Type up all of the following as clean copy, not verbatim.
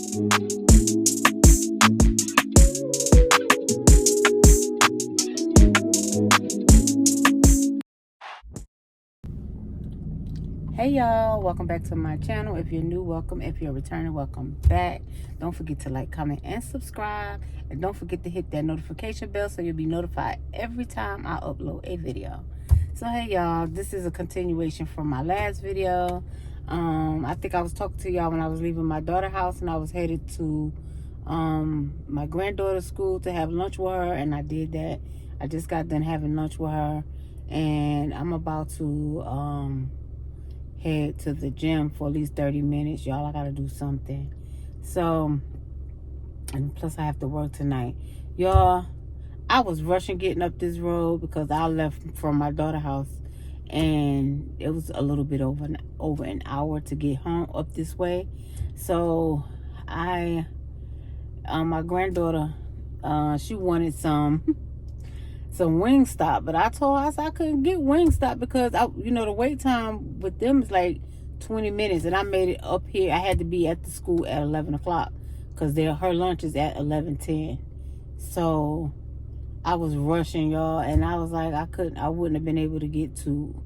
Hey y'all, welcome back to my channel. If you're new, welcome. If you're returning, welcome back. Don't forget to like, comment, and subscribe. And don't forget to hit that notification bell so you'll be notified every time I upload a video. So hey y'all, this is a continuation from my last video. I think I was talking to y'all when I was leaving my daughter's house and I was headed to my granddaughter's school to have lunch with her, and I did that. I just got done having lunch with her, and I'm about to head to the gym for at least 30 minutes. Y'all, I gotta do something. So, and plus I have to work tonight. Y'all, I was rushing getting up this road because I left from my daughter's house and it was a little bit over an hour to get home up this way. So my granddaughter, she wanted some Wingstop, but I told her I said I couldn't get Wingstop because the wait time with them is like 20 minutes, and I made it up here. I had to be at the school at 11 o'clock because her lunch is at 11:10. So I was rushing, y'all, and I was like I wouldn't have been able to get to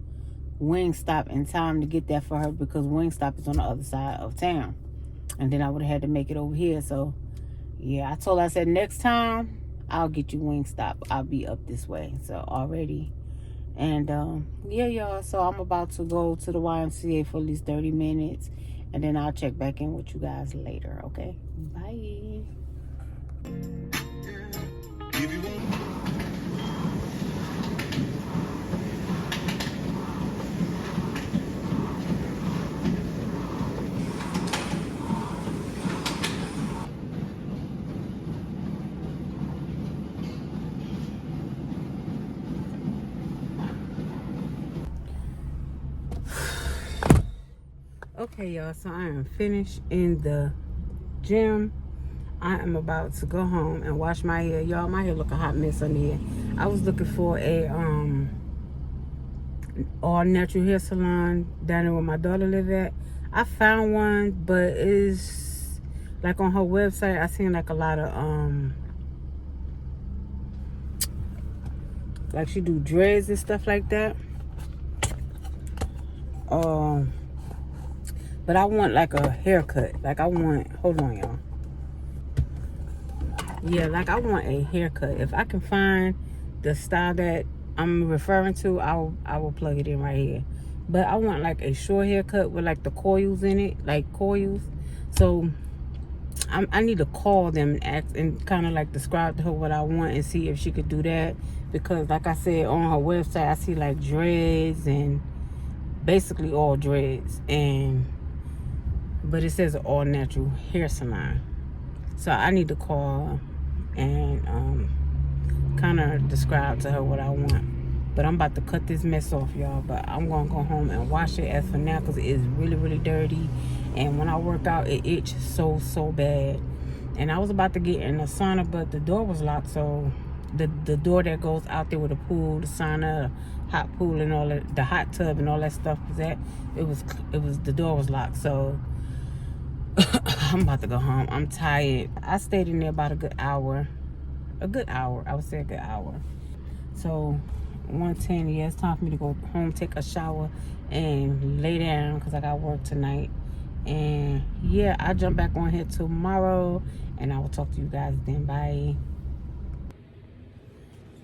Wingstop in time to get that for her because Wingstop is on the other side of town, and then I would have had to make it over here. So yeah, I told her, I said next time I'll get you Wingstop. I'll be up this way. So already. And yeah, y'all. So I'm about to go to the YMCA for at least 30 minutes. And then I'll check back in with you guys later. Okay? Bye. Okay, y'all, so I am finished in the gym. I am about to go home and wash my hair. Y'all, my hair look a hot mess on here. I was looking for a all natural hair salon down there where my daughter live at. I found one, but it's like on her website I seen like a lot of like she do dreads and stuff like that. But I want like a haircut. Like I want, hold on y'all. Yeah, like I want a haircut. If I can find the style that I'm referring to, I will plug it in right here. But I want like a short haircut with like the coils in it, like coils. So I need to call them and ask and kind of like describe to her what I want and see if she could do that. Because like I said, on her website I see like dreads and basically all dreads, but it says all natural hair salon. So I need to call and kind of describe to her what I want. But I'm about to cut this mess off, y'all. But I'm gonna go home and wash it as for now because it is really, really dirty. And when I work out, it itches so bad. And I was about to get in the sauna, but the door was locked. So the door that goes out there with the pool, the sauna, hot pool, and all that, the hot tub and all that stuff was at. It was the door was locked. So I'm about to go home. I'm tired. I stayed in there about a good hour. I would say a good hour. So 1:10, yeah, it's time for me to go home, take a shower, and lay down because I got work tonight. And yeah, I'll jump back on here tomorrow, and I will talk to you guys then. Bye.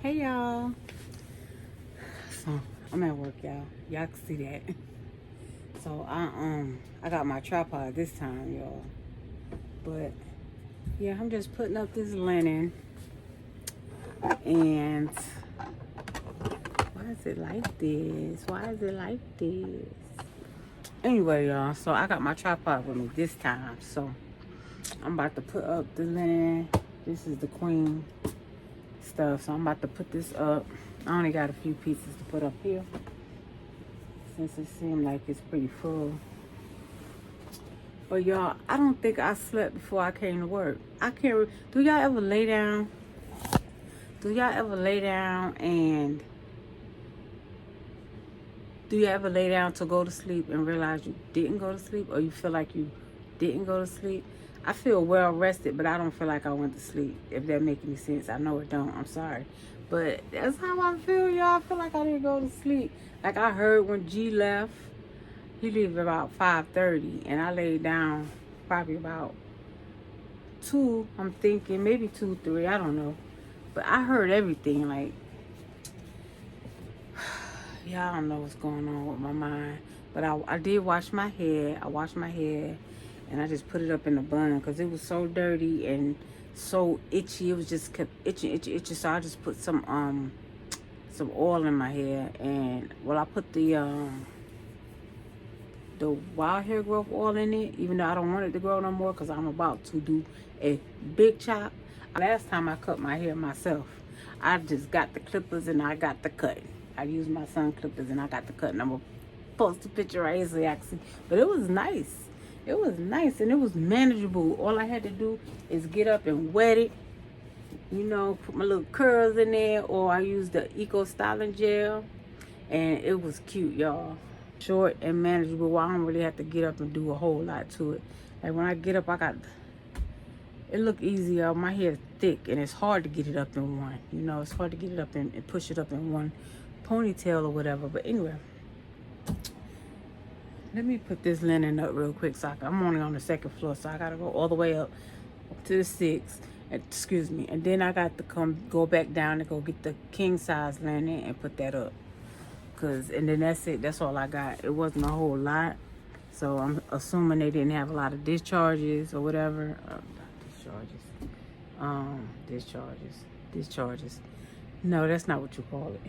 Hey y'all. So I'm at work, y'all. Y'all can see that. So I got my tripod this time, y'all. But yeah, I'm just putting up this linen. And why is it like this? Anyway, y'all, so I got my tripod with me this time. So I'm about to put up the linen. This is the queen stuff. So I'm about to put this up. I only got a few pieces to put up here since it seemed like it's pretty full. But y'all, I don't think I slept before I came to work. I can't. Do y'all ever lay down? Do y'all ever lay down to go to sleep and realize you didn't go to sleep, or you feel like you didn't go to sleep? I feel well rested, but I don't feel like I went to sleep. If that make any sense, I know it don't. I'm sorry, but that's how I feel, y'all. I feel like I didn't go to sleep. Like I heard when G left, he left about 5:30, and I laid down probably about 2. I'm thinking maybe 2, 3. I don't know, but I heard everything. Like, yeah, I don't know what's going on with my mind. But I did wash my hair. I washed my hair, and I just put it up in the bun because it was so dirty and so itchy. It was just kept itching, itchy, itchy. So I just put some oil in my hair, and I put the wild hair growth oil in it, even though I don't want it to grow no more because I'm about to do a big chop. Last time I cut my hair myself, I just got the clippers and I got the cut. I used my son clippers and I got the cut, and I'm gonna post a picture right here so y'all can see. But it was nice. It was nice and it was manageable. All I had to do is get up and wet it, you know, put my little curls in there, or I used the Eco Styling Gel, and it was cute, y'all. Short and manageable. I don't really have to get up and do a whole lot to it. Like when I get up, it look easy, y'all. My hair is thick and it's hard to get it up in one. You know, it's hard to get it up and push it up in one ponytail or whatever. But anyway, let me put this linen up real quick. I'm only on the 2nd floor, so I gotta go all the way up to the 6th. Excuse me. And then I got to go back down and go get the king size linen and put that up. And then that's it. That's all I got. It wasn't a whole lot. So I'm assuming they didn't have a lot of discharges or whatever. Discharges. No, that's not what you call it.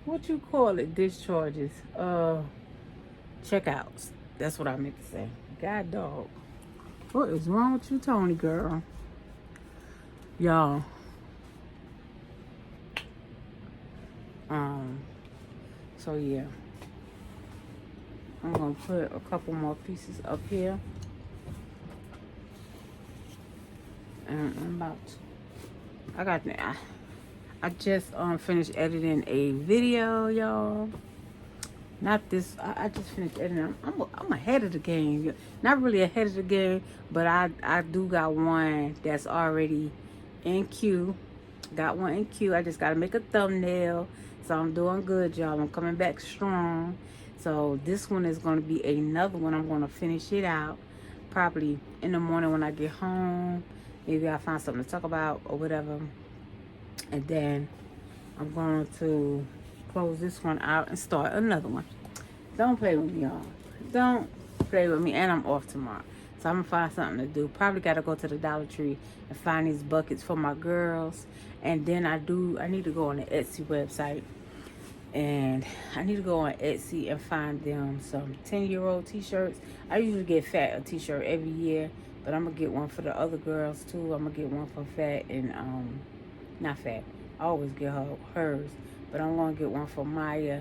What you call it? Discharges. Checkouts. That's what I meant to say. God dog. What is wrong with you, Tony girl? Y'all. So yeah, I'm gonna put a couple more pieces up here, and I just finished editing a video, y'all. Not this. I just finished editing. I'm ahead of the game. Not really ahead of the game, but I do got one that's already in queue. Got one in queue. I just gotta make a thumbnail. So I'm doing good, y'all. I'm coming back strong. So this one is going to be another one. I'm going to finish it out probably in the morning when I get home. Maybe I'll find something to talk about or whatever. And then I'm going to close this one out and start another one. Don't play with me, y'all. Don't play with me. And I'm off tomorrow. So I'm going to find something to do. Probably got to go to the Dollar Tree and find these buckets for my girls. And then I need to go on the Etsy website. And I need to go on Etsy and find them some 10-year-old t-shirts. I usually get Fat a t-shirt every year, but I'm gonna get one for the other girls too. I'm gonna get one for Fat and not Fat. I always get hers, but I'm gonna get one for Maya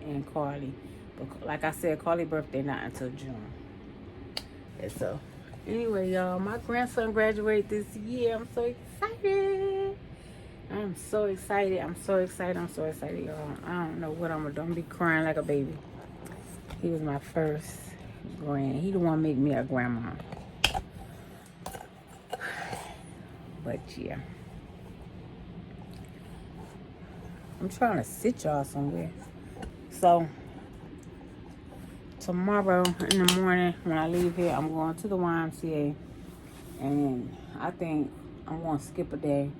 and Carly. But like I said, Carly's birthday not until June. And so anyway, y'all, my grandson graduated this year. I'm so excited. I'm so excited, y'all. I don't know what I'm gonna do. I'm gonna be crying like a baby. He was my first grand. He the one make me a grandma. But yeah. I'm trying to sit y'all somewhere. So tomorrow in the morning when I leave here, I'm going to the YMCA. And I think I'm gonna skip a day.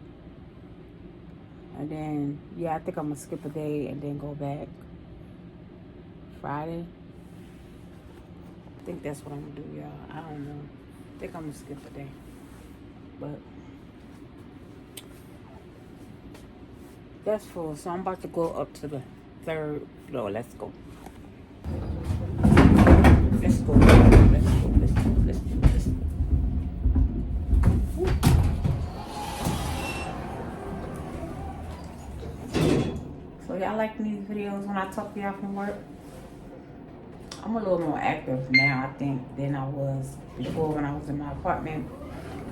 And then, yeah, I think I'm going to skip a day and then go back Friday. I think that's what I'm going to do, y'all. I don't know. I think I'm going to skip a day. But that's full. So I'm about to go up to the 3rd floor. Let's go. Let's go. So y'all liking these videos when I talk to y'all from work? I'm a little more active now, I think, than I was before when I was in my apartment.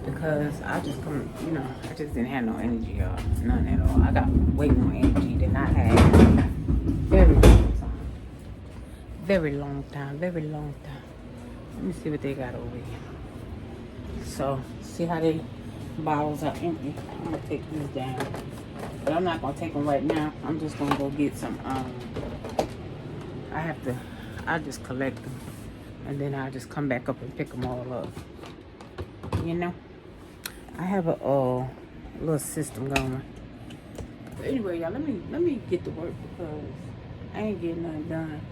Because I just I just didn't have no energy, y'all. None at all. I got way more energy than I had very long time. Very long time. Let me see what they got over here. So, see how they bottles are empty. I'm gonna take these down, but I'm not gonna take them right now. I'm just gonna go get some. I just collect them, and then I'll just come back up and pick them all up. You know, I have a little system going. But anyway, y'all, let me get to work because I ain't getting nothing done.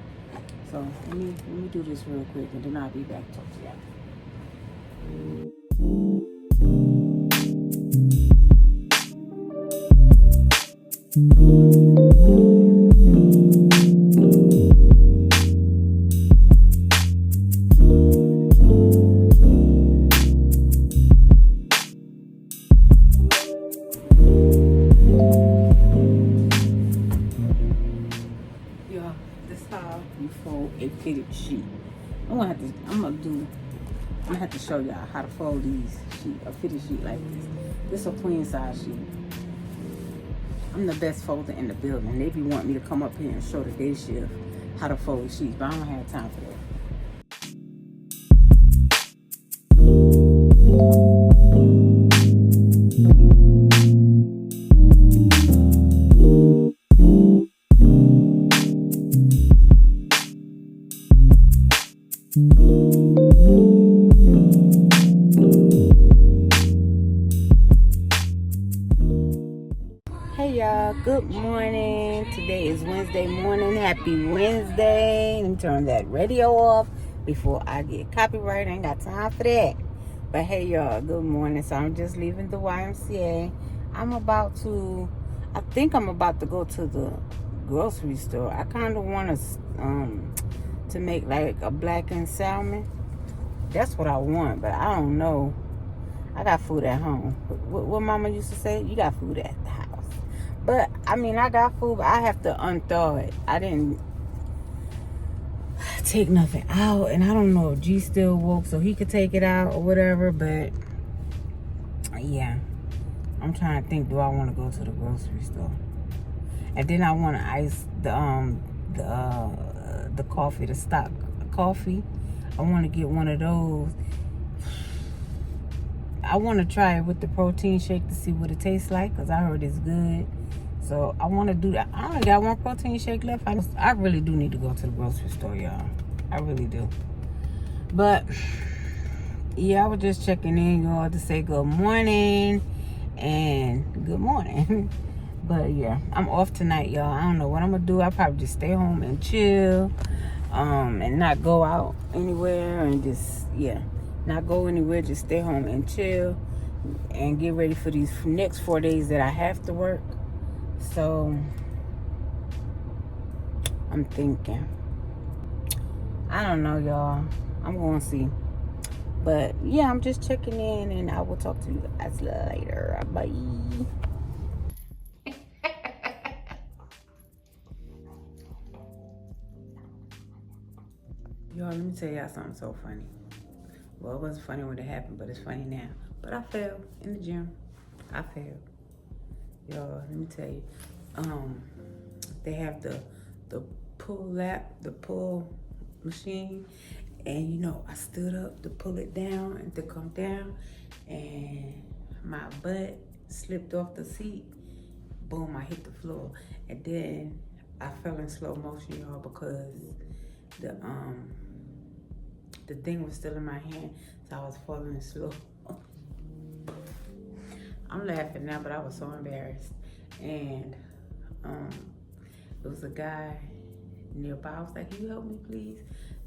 So let me do this real quick, and then I'll be back to talk to y'all. Y'all, this is how you fold a fitted sheet. I'm gonna have to show y'all how to fold a fitted sheet like this. This is a queen size sheet. I'm the best folder in the building. They be wanting me to come up here and show the day shift how to fold sheets, but I don't have time for that. Hey y'all, good morning. Today is Wednesday morning. Happy Wednesday. Let me turn that radio off before I get copyright. I ain't got time for that. But hey y'all, good morning. So I'm just leaving the YMCA. I think I'm about to go to the grocery store. I kind of want to make like a blackened salmon. That's what I want, but I don't know. I got food at home. What mama used to say, you got food at the house. But, I mean, I got food, but I have to unthaw it. I didn't take nothing out, and I don't know if G still woke so he could take it out or whatever, but, yeah. I'm trying to think, do I want to go to the grocery store? And then I want to ice the coffee, the stock coffee. I want to get one of those. I want to try it with the protein shake to see what it tastes like, because I heard it's good. So I want to do that. I only got one protein shake left. I really do need to go to the grocery store, y'all. I really do. But yeah, I was just checking in, y'all, to say good morning and good morning. But yeah, I'm off tonight, y'all. I don't know what I'm gonna do. I'll probably just stay home and chill, and not go out anywhere, and just not go anywhere. Just stay home and chill and get ready for these next 4 days that I have to work. So I'm thinking, I don't know, y'all. I'm gonna see. But yeah, I'm just checking in, and I will talk to you guys later. Bye. Y'all, let me tell y'all something so funny. Well, it wasn't funny when it happened, but it's funny now. But I fell in the gym. I failed. Y'all, let me tell you. They have the pull machine, and you know, I stood up to pull it down and to come down, and my butt slipped off the seat. Boom, I hit the floor, and then I fell in slow motion, y'all, because the thing was still in my hand, so I was falling slow. I'm laughing now, but I was so embarrassed. And there was a guy nearby. I was like, can you help me, please?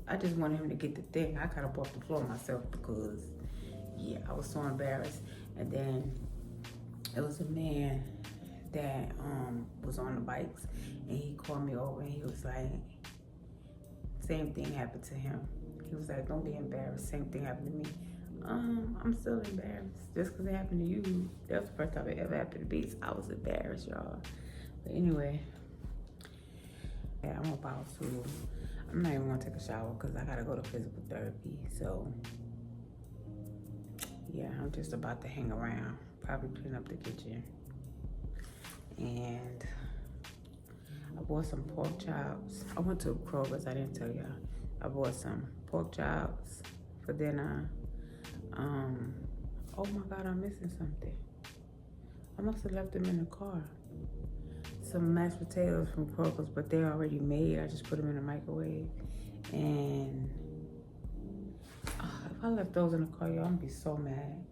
I just wanted him to get the thing. I got up off the floor myself because, yeah, I was so embarrassed. And then it was a man that was on the bikes, and he called me over, and he was like, same thing happened to him. He was like, don't be embarrassed. Same thing happened to me. I'm still embarrassed. Just because it happened to you, that was the first time it ever happened to me. So I was embarrassed, y'all. But anyway, yeah, I'm not even going to take a shower because I got to go to physical therapy. So, yeah, I'm just about to hang around. Probably clean up the kitchen. And I bought some pork chops. I went to Kroger's. I didn't tell y'all. I bought some pork chops, for dinner. Oh my God, I'm missing something. I must have left them in the car. Some mashed potatoes from Kroger's, but they're already made. I just put them in the microwave. And if I left those in the car, y'all, I'm gonna be so mad.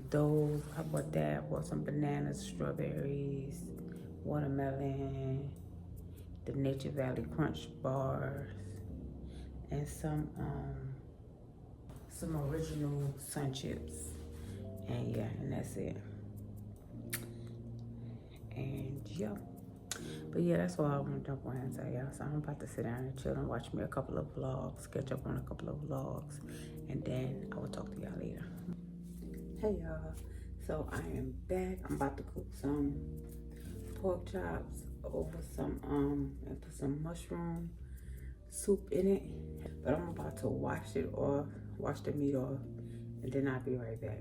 Those, I bought that. I bought some bananas, strawberries, watermelon, the Nature Valley Crunch bars, and some original sun chips. And yeah, and that's it. And yeah, but yeah, that's all I want to jump on and tell y'all. So I'm about to sit down and chill and watch me a couple of vlogs, catch up on a couple of vlogs, and then I will talk to y'all later. Hey y'all, so I am back. I'm about to cook some pork chops over some and put some mushroom soup in it. But I'm about to wash the meat off, and then I'll be right back.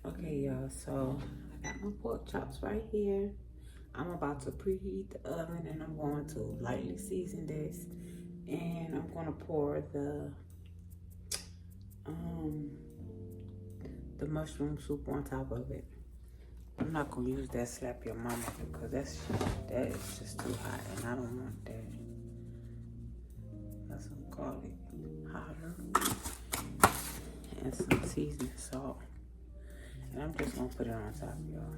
Okay y'all, so I got my pork chops right here. I'm about to preheat the oven, and I'm going to lightly season this, and I'm going to pour the mushroom soup on top of it. I'm not going to use that slap your mama, because that is just too hot, and I don't want that. Got some garlic powder and some seasoning salt. And I'm just gonna put it on top, y'all.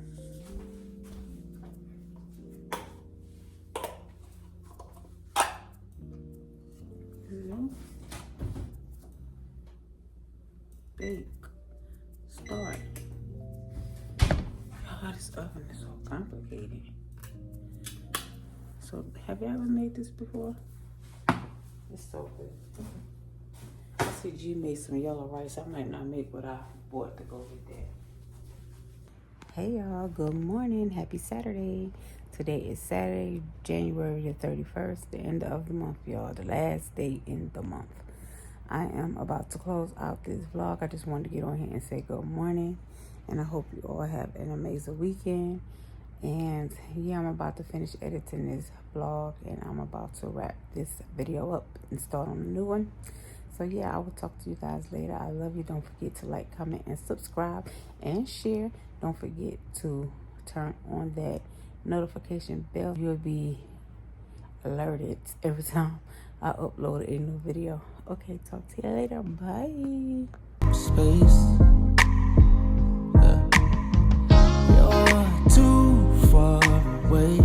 Bake. Start. Oh, this oven is so complicated. So, have you ever made this before? It's so good. I see G made some yellow rice. I might not make what I bought to go with that. Hey y'all, good morning. Happy Saturday. Today is Saturday, January the 31st, the end of the month, y'all. The last day in the month. I am about to close out this vlog. I just wanted to get on here and say good morning. And I hope you all have an amazing weekend. And yeah, I'm about to finish editing this vlog, and I'm about to wrap this video up and start on a new one. So yeah, I will talk to you guys later. I love you. Don't forget to like, comment, and subscribe, and share. Don't forget to turn on that notification bell. You'll be alerted every time I upload a new video. Okay, talk to you later. Bye. Space. Yeah. You're too far away.